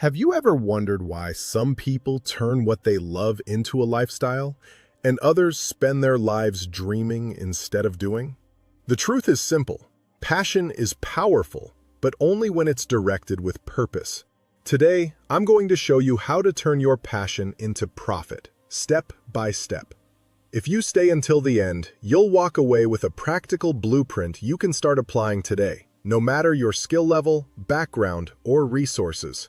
Have you ever wondered why some people turn what they love into a lifestyle, and others spend their lives dreaming instead of doing? The truth is simple. Passion is powerful, but only when it's directed with purpose. Today, I'm going to show you how to turn your passion into profit, step by step. If you stay until the end, you'll walk away with a practical blueprint you can start applying today, no matter your skill level, background, or resources.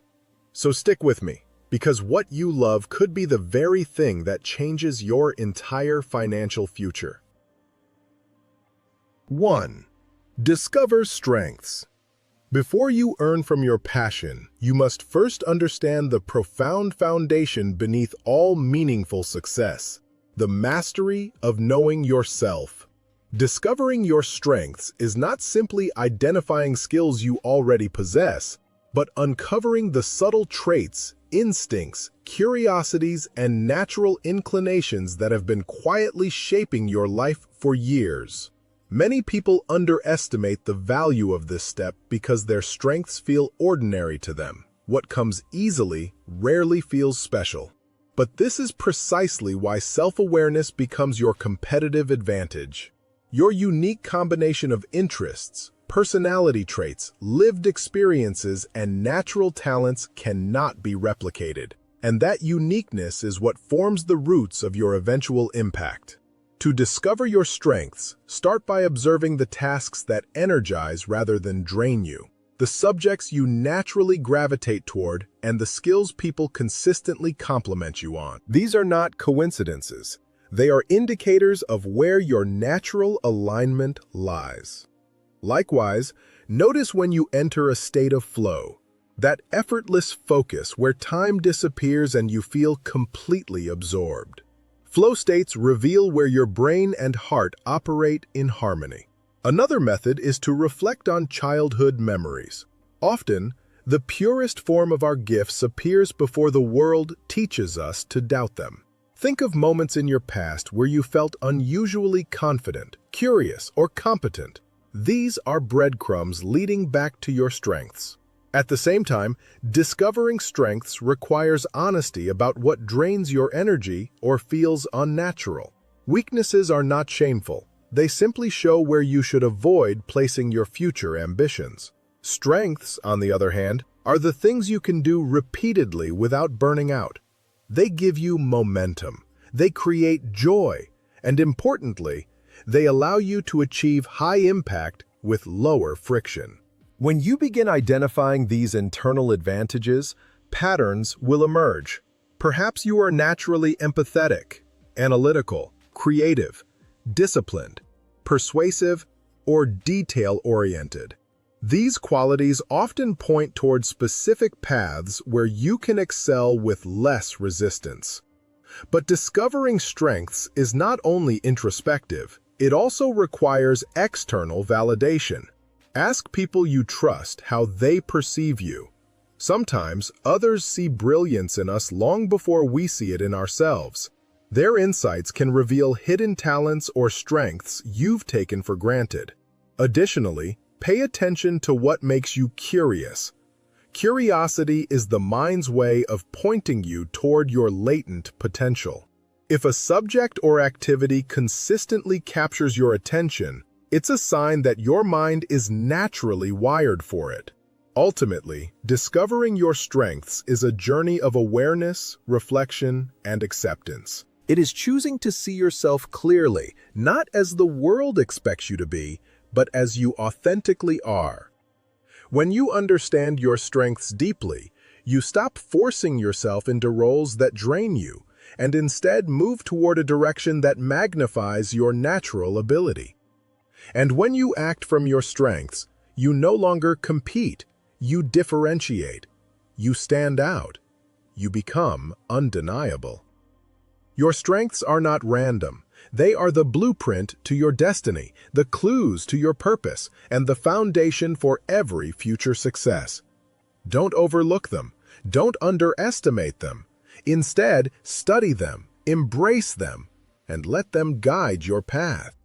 So stick with me, because what you love could be the very thing that changes your entire financial future. 1. Discover strengths. Before you earn from your passion, you must first understand the profound foundation beneath all meaningful success, the mastery of knowing yourself. Discovering your strengths is not simply identifying skills you already possess, but uncovering the subtle traits, instincts, curiosities, and natural inclinations that have been quietly shaping your life for years. Many people underestimate the value of this step because their strengths feel ordinary to them. What comes easily rarely feels special. But this is precisely why self-awareness becomes your competitive advantage. Your unique combination of interests, personality traits, lived experiences, and natural talents cannot be replicated. And that uniqueness is what forms the roots of your eventual impact. To discover your strengths, start by observing the tasks that energize rather than drain you, the subjects you naturally gravitate toward, and the skills people consistently compliment you on. These are not coincidences. They are indicators of where your natural alignment lies. Likewise, notice when you enter a state of flow, that effortless focus where time disappears and you feel completely absorbed. Flow states reveal where your brain and heart operate in harmony. Another method is to reflect on childhood memories. Often, the purest form of our gifts appears before the world teaches us to doubt them. Think of moments in your past where you felt unusually confident, curious, or competent. These are breadcrumbs leading back to your strengths. At the same time, discovering strengths requires honesty about what drains your energy or feels unnatural. Weaknesses are not shameful. They simply show where you should avoid placing your future ambitions. Strengths, on the other hand, are the things you can do repeatedly without burning out. They give you momentum. They create joy. And importantly, they allow you to achieve high impact with lower friction. When you begin identifying these internal advantages, patterns will emerge. Perhaps you are naturally empathetic, analytical, creative, disciplined, persuasive, or detail-oriented. These qualities often point toward specific paths where you can excel with less resistance. But discovering strengths is not only introspective, it also requires external validation. Ask people you trust how they perceive you. Sometimes others see brilliance in us long before we see it in ourselves. Their insights can reveal hidden talents or strengths you've taken for granted. Additionally, pay attention to what makes you curious. Curiosity is the mind's way of pointing you toward your latent potential. If a subject or activity consistently captures your attention, it's a sign that your mind is naturally wired for it. Ultimately, discovering your strengths is a journey of awareness, reflection, and acceptance. It is choosing to see yourself clearly, not as the world expects you to be, but as you authentically are. When you understand your strengths deeply, you stop forcing yourself into roles that drain you, and instead move toward a direction that magnifies your natural ability. And when you act from your strengths, you no longer compete, you differentiate, you stand out, you become undeniable. Your strengths are not random. They are the blueprint to your destiny, the clues to your purpose, and the foundation for every future success. Don't overlook them. Don't underestimate them. Instead, study them, embrace them, and let them guide your path.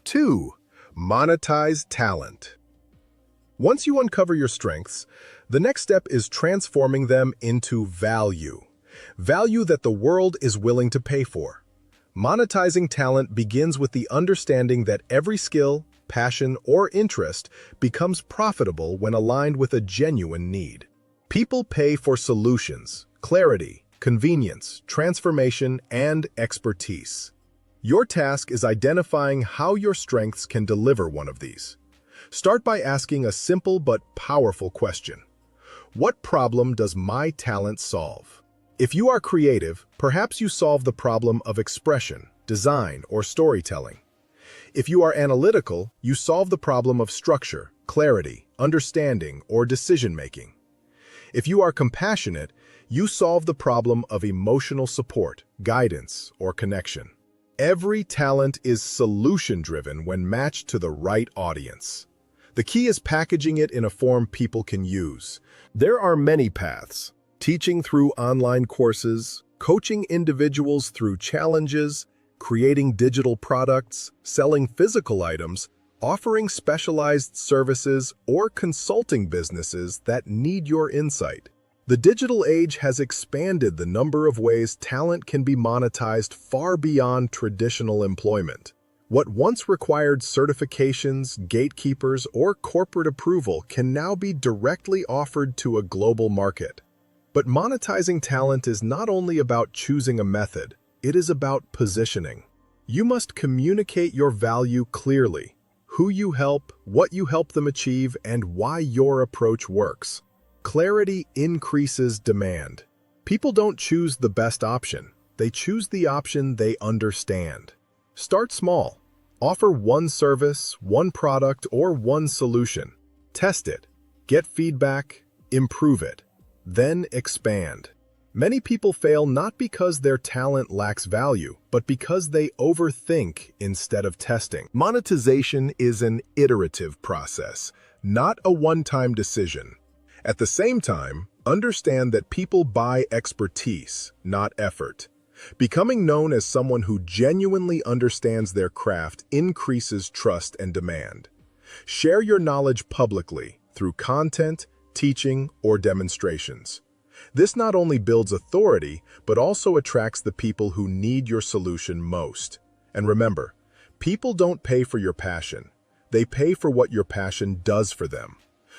2. Monetize talent. Once you uncover your strengths, the next step is transforming them into value. Value that the world is willing to pay for. Monetizing talent begins with the understanding that every skill, passion, or interest becomes profitable when aligned with a genuine need. People pay for solutions, clarity, convenience, transformation, and expertise. Your task is identifying how your strengths can deliver one of these. Start by asking a simple but powerful question. What problem does my talent solve? If you are creative, perhaps you solve the problem of expression, design, or storytelling. If you are analytical, you solve the problem of structure, clarity, understanding, or decision-making. If you are compassionate, you solve the problem of emotional support, guidance, or connection. Every talent is solution-driven when matched to the right audience. The key is packaging it in a form people can use. There are many paths: teaching through online courses, coaching individuals through challenges, creating digital products, selling physical items, offering specialized services, or consulting businesses that need your insight. The digital age has expanded the number of ways talent can be monetized far beyond traditional employment. What once required certifications, gatekeepers, or corporate approval can now be directly offered to a global market. But monetizing talent is not only about choosing a method, it is about positioning. You must communicate your value clearly: who you help, what you help them achieve, and why your approach works. Clarity increases demand. People don't choose the best option, they choose the option they understand. Start small. Offer one service, one product, or one solution. Test it. Get feedback. Improve it. Then expand. Many people fail not because their talent lacks value, but because they overthink instead of testing. Monetization is an iterative process, not a one-time decision. At the same time, understand that people buy expertise, not effort. Becoming known as someone who genuinely understands their craft increases trust and demand. Share your knowledge publicly through content, teaching, or demonstrations. This not only builds authority, but also attracts the people who need your solution most. And remember, people don't pay for your passion. They pay for what your passion does for them.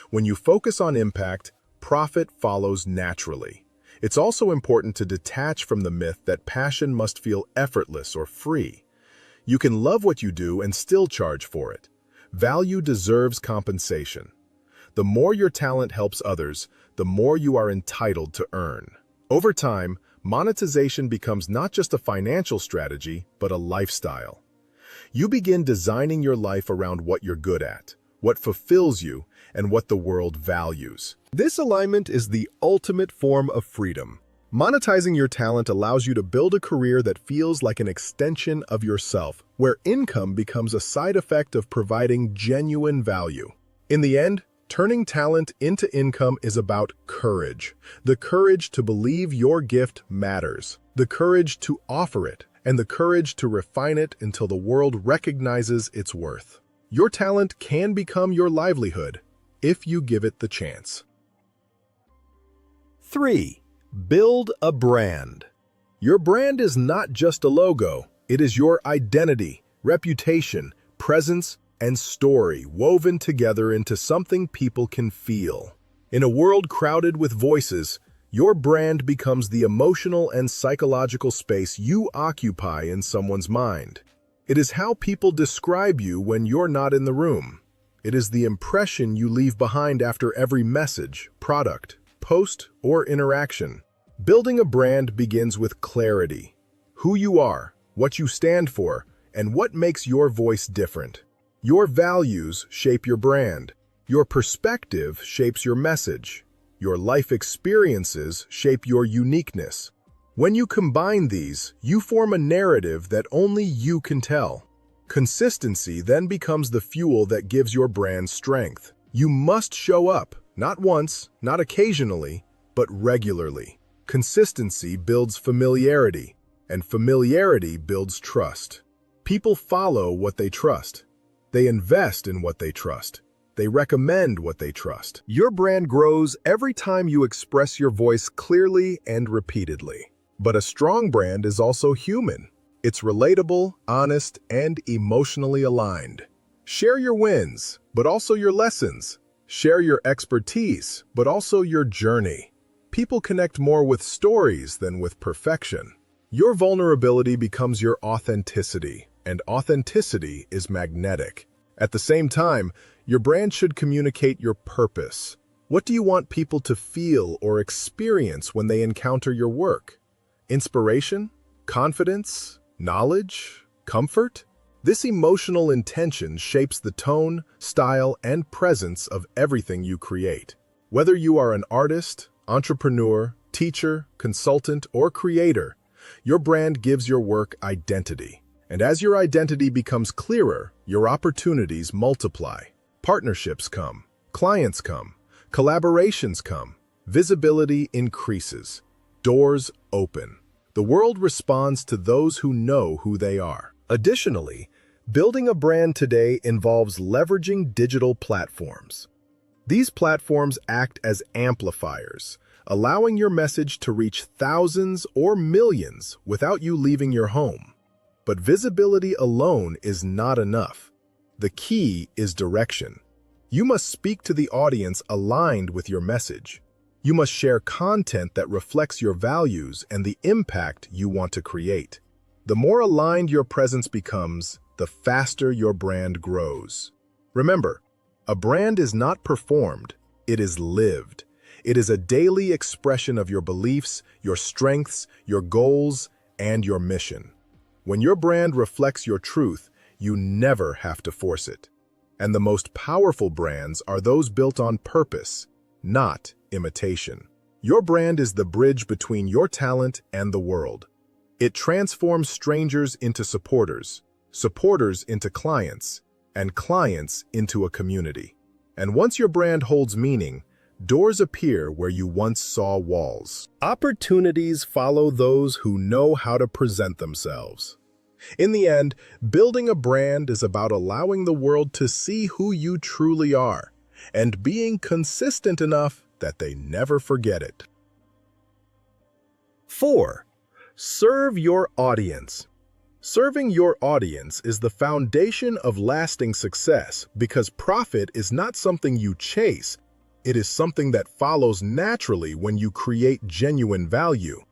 When you focus on impact, profit follows naturally. It's also important to detach from the myth that passion must feel effortless or free. You can love what you do and still charge for it. Value deserves compensation. The more your talent helps others, the more you are entitled to earn. Over time, monetization becomes not just a financial strategy, but a lifestyle. You begin designing your life around what you're good at, what fulfills you, and what the world values. This alignment is the ultimate form of freedom. Monetizing your talent allows you to build a career that feels like an extension of yourself, where income becomes a side effect of providing genuine value. In the end, turning talent into income is about courage. The courage to believe your gift matters, the courage to offer it, and the courage to refine it until the world recognizes its worth. Your talent can become your livelihood if you give it the chance. 3. Build a brand. Your brand is not just a logo, it is your identity, reputation, presence, and story woven together into something people can feel. In a world crowded with voices, your brand becomes the emotional and psychological space you occupy in someone's mind. It is how people describe you when you're not in the room. It is the impression you leave behind after every message, product, post, or interaction. Building a brand begins with clarity. Who you are, what you stand for, and what makes your voice different. Your values shape your brand. Your perspective shapes your message. Your life experiences shape your uniqueness. When you combine these, you form a narrative that only you can tell. Consistency then becomes the fuel that gives your brand strength. You must show up, not once, not occasionally, but regularly. Consistency builds familiarity, and familiarity builds trust. People follow what they trust. They invest in what they trust. They recommend what they trust. Your brand grows every time you express your voice clearly and repeatedly. But a strong brand is also human. It's relatable, honest, and emotionally aligned. Share your wins, but also your lessons. Share your expertise, but also your journey. People connect more with stories than with perfection. Your vulnerability becomes your authenticity, and authenticity is magnetic. At the same time, your brand should communicate your purpose. What do you want people to feel or experience when they encounter your work? Inspiration? Confidence? Knowledge? Comfort? This emotional intention shapes the tone, style, and presence of everything you create. Whether you are an artist, entrepreneur, teacher, consultant, or creator, your brand gives your work identity. And as your identity becomes clearer, your opportunities multiply. Partnerships come, clients come, collaborations come, visibility increases, doors open. The world responds to those who know who they are. Additionally, building a brand today involves leveraging digital platforms. These platforms act as amplifiers, allowing your message to reach thousands or millions without you leaving your home. But visibility alone is not enough. The key is direction. You must speak to the audience aligned with your message. You must share content that reflects your values and the impact you want to create. The more aligned your presence becomes, the faster your brand grows. Remember, a brand is not performed, it is lived. It is a daily expression of your beliefs, your strengths, your goals, and your mission. When your brand reflects your truth, you never have to force it. And the most powerful brands are those built on purpose, not imitation. Your brand is the bridge between your talent and the world. It transforms strangers into supporters, supporters into clients, and clients into a community. And once your brand holds meaning, doors appear where you once saw walls. Opportunities follow those who know how to present themselves. In the end, building a brand is about allowing the world to see who you truly are and being consistent enough that they never forget it. 4. Serve your audience. Serving your audience is the foundation of lasting success because profit is not something you chase. It is something that follows naturally when you create genuine value.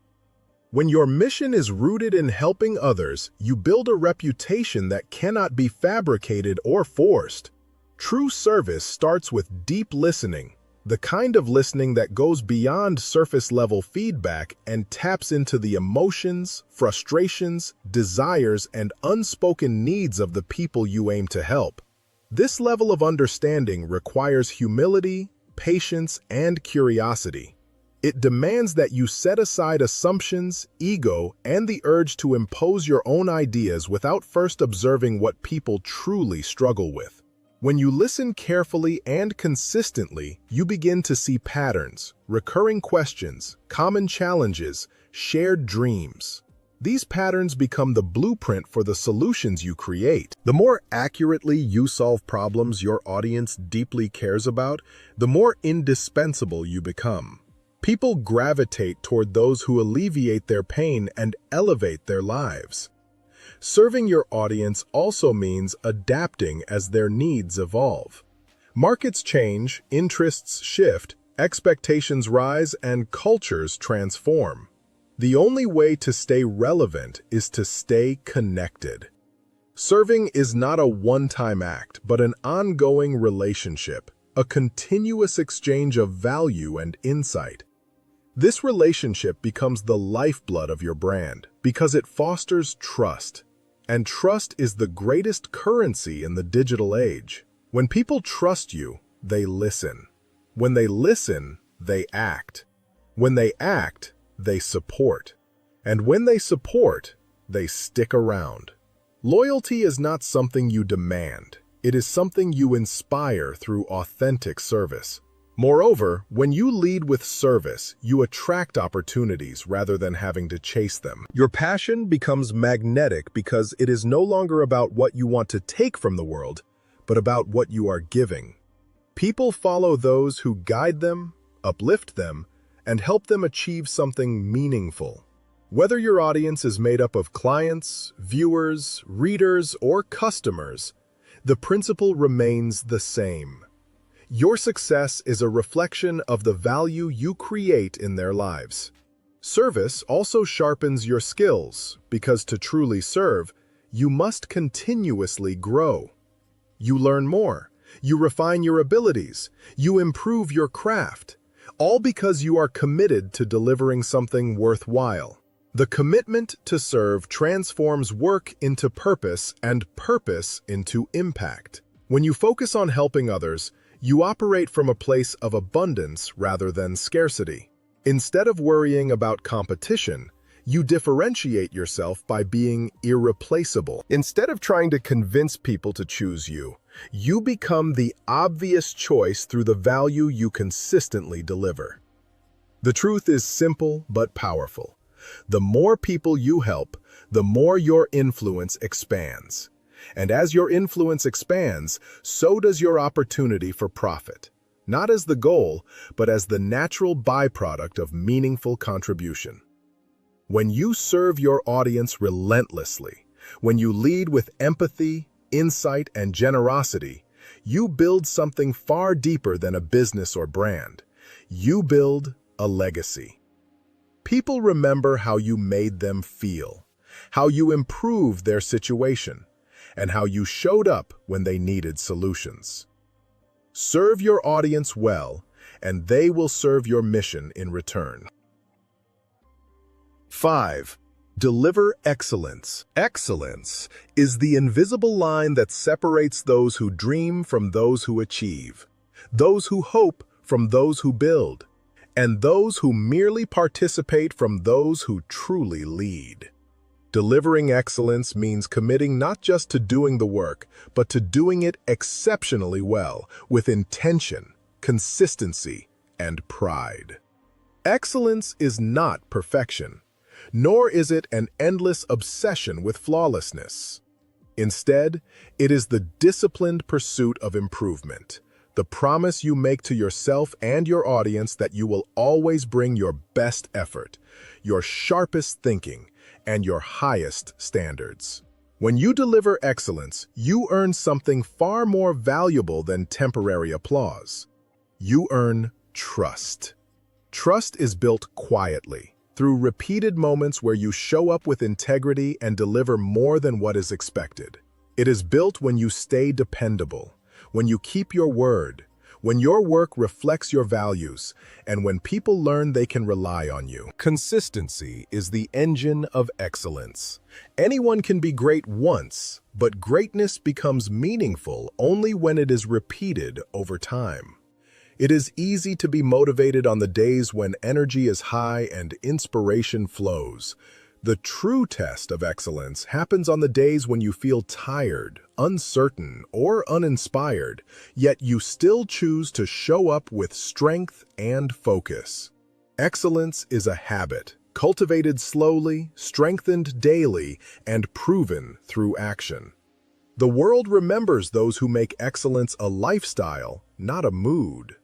When your mission is rooted in helping others, you build a reputation that cannot be fabricated or forced. True service starts with deep listening, the kind of listening that goes beyond surface-level feedback and taps into the emotions, frustrations, desires, and unspoken needs of the people you aim to help. This level of understanding requires humility, patience, and curiosity. It demands that you set aside assumptions, ego, and the urge to impose your own ideas without first observing what people truly struggle with. When you listen carefully and consistently, you begin to see patterns, recurring questions, common challenges, shared dreams. These patterns become the blueprint for the solutions you create. The more accurately you solve problems your audience deeply cares about, the more indispensable you become. People gravitate toward those who alleviate their pain and elevate their lives. Serving your audience also means adapting as their needs evolve. Markets change, interests shift, expectations rise, and cultures transform. The only way to stay relevant is to stay connected. Serving is not a one-time act, but an ongoing relationship, a continuous exchange of value and insight. This relationship becomes the lifeblood of your brand because it fosters trust. And trust is the greatest currency in the digital age. When people trust you, they listen. When they listen, they act. When they act, they support. And when they support, they stick around. Loyalty is not something you demand. It is something you inspire through authentic service. Moreover, when you lead with service, you attract opportunities rather than having to chase them. Your passion becomes magnetic because it is no longer about what you want to take from the world, but about what you are giving. People follow those who guide them, uplift them, and help them achieve something meaningful. Whether your audience is made up of clients, viewers, readers, or customers, the principle remains the same. Your success is a reflection of the value you create in their lives. Service also sharpens your skills, because to truly serve, you must continuously grow. You learn more, you refine your abilities, you improve your craft, all because you are committed to delivering something worthwhile. The commitment to serve transforms work into purpose and purpose into impact. When you focus on helping others, you operate from a place of abundance rather than scarcity. Instead of worrying about competition, you differentiate yourself by being irreplaceable. Instead of trying to convince people to choose you, you become the obvious choice through the value you consistently deliver. The truth is simple but powerful. The more people you help, the more your influence expands. And as your influence expands, so does your opportunity for profit. Not as the goal, but as the natural byproduct of meaningful contribution. When you serve your audience relentlessly, when you lead with empathy, insight, and generosity, you build something far deeper than a business or brand. You build a legacy. People remember how you made them feel, how you improved their situation, and how you showed up when they needed solutions. Serve your audience well, and they will serve your mission in return. 5. Deliver excellence. Excellence is the invisible line that separates those who dream from those who achieve, those who hope from those who build, and those who merely participate from those who truly lead. Delivering excellence means committing not just to doing the work, but to doing it exceptionally well, with intention, consistency, and pride. Excellence is not perfection, nor is it an endless obsession with flawlessness. Instead, it is the disciplined pursuit of improvement, the promise you make to yourself and your audience that you will always bring your best effort, your sharpest thinking, and your highest standards. When you deliver excellence, you earn something far more valuable than temporary applause. You earn trust. Trust is built quietly, through repeated moments where you show up with integrity and deliver more than what is expected. It is built when you stay dependable, when you keep your word, when your work reflects your values, and when people learn they can rely on you. Consistency is the engine of excellence. Anyone can be great once, but greatness becomes meaningful only when it is repeated over time. It is easy to be motivated on the days when energy is high and inspiration flows. The true test of excellence happens on the days when you feel tired, uncertain, or uninspired, yet you still choose to show up with strength and focus. Excellence is a habit, cultivated slowly, strengthened daily, and proven through action. The world remembers those who make excellence a lifestyle, not a mood.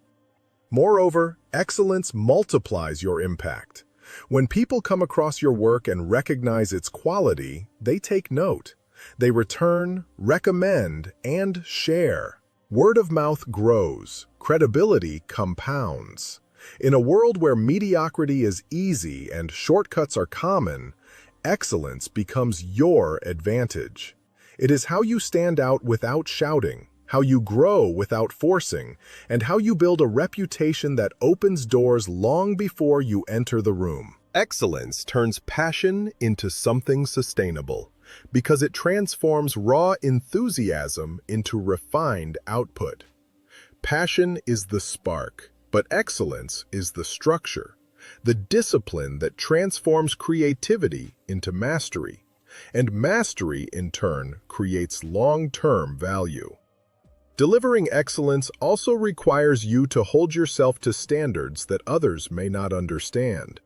Moreover, excellence multiplies your impact. When people come across your work and recognize its quality, they take note. They return, recommend, and share. Word of mouth grows, credibility compounds. In a world where mediocrity is easy and shortcuts are common, excellence becomes your advantage. It is how you stand out without shouting, how you grow without forcing, and how you build a reputation that opens doors long before you enter the room. Excellence turns passion into something sustainable, because it transforms raw enthusiasm into refined output. Passion is the spark, but excellence is the structure, the discipline that transforms creativity into mastery, and mastery, in turn, creates long-term value. Delivering excellence also requires you to hold yourself to standards that others may not understand.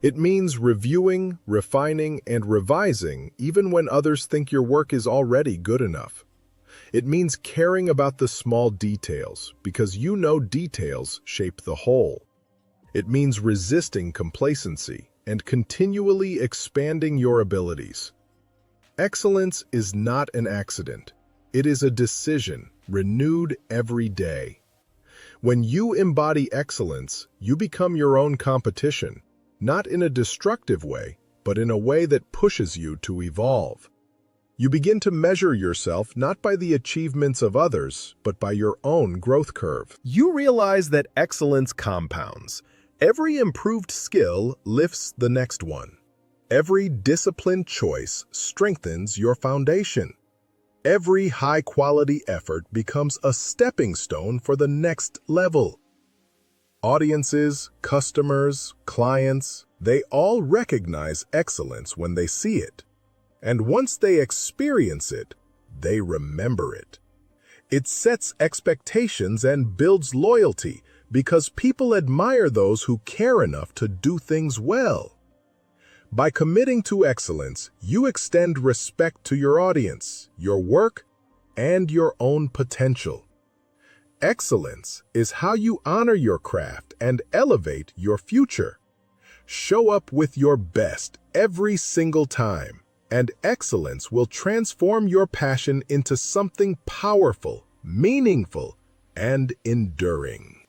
It means reviewing, refining, and revising even when others think your work is already good enough. It means caring about the small details, because you know details shape the whole. It means resisting complacency and continually expanding your abilities. Excellence is not an accident. It is a decision, renewed every day. When you embody excellence, you become your own competition, not in a destructive way, but in a way that pushes you to evolve. You begin to measure yourself not by the achievements of others, but by your own growth curve. You realize that excellence compounds. Every improved skill lifts the next one. Every disciplined choice strengthens your foundation. Every high-quality effort becomes a stepping stone for the next level. Audiences, customers, clients, they all recognize excellence when they see it. And once they experience it, they remember it. It sets expectations and builds loyalty because people admire those who care enough to do things well. By committing to excellence, you extend respect to your audience, your work, and your own potential. Excellence is how you honor your craft and elevate your future. Show up with your best every single time, and excellence will transform your passion into something powerful, meaningful, and enduring.